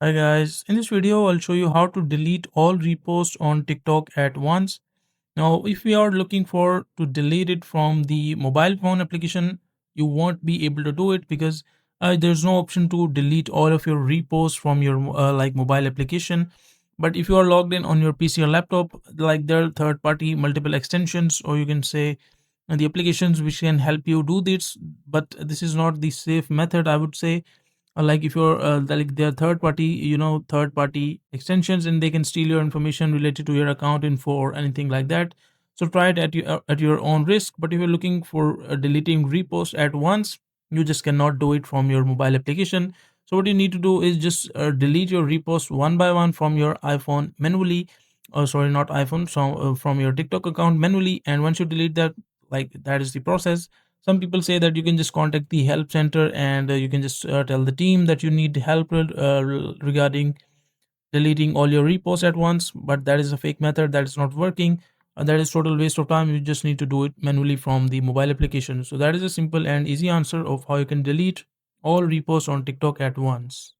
Hi guys, in this video I'll show you how to delete all reposts on TikTok at once. Now if we are looking for to delete it from the mobile phone application, you won't be able to do it because there's no option to delete all of your reposts from your like mobile application. But if you are logged in on your PC or laptop, like there are third party multiple extensions, or you can say the applications which can help you do this, but this is not the safe method, I would say. Like if you're like they're third party, third party extensions, and they can steal your information related to your account info or anything like that. So try it at your own risk. But if you're looking for deleting repost at once, you just cannot do it from your mobile application. So what you need to do is just delete your repost one by one from your iPhone manually. Sorry, not iPhone, so from your TikTok account manually. And once you delete that, like that is the process. Some people say that you can just contact the help center, and you can just tell the team that you need help regarding deleting all your repos at once. But that is a fake method, that is not working. That is total waste of time. You just need to do it manually from the mobile application. So that is a simple and easy answer of how you can delete all repos on TikTok at once.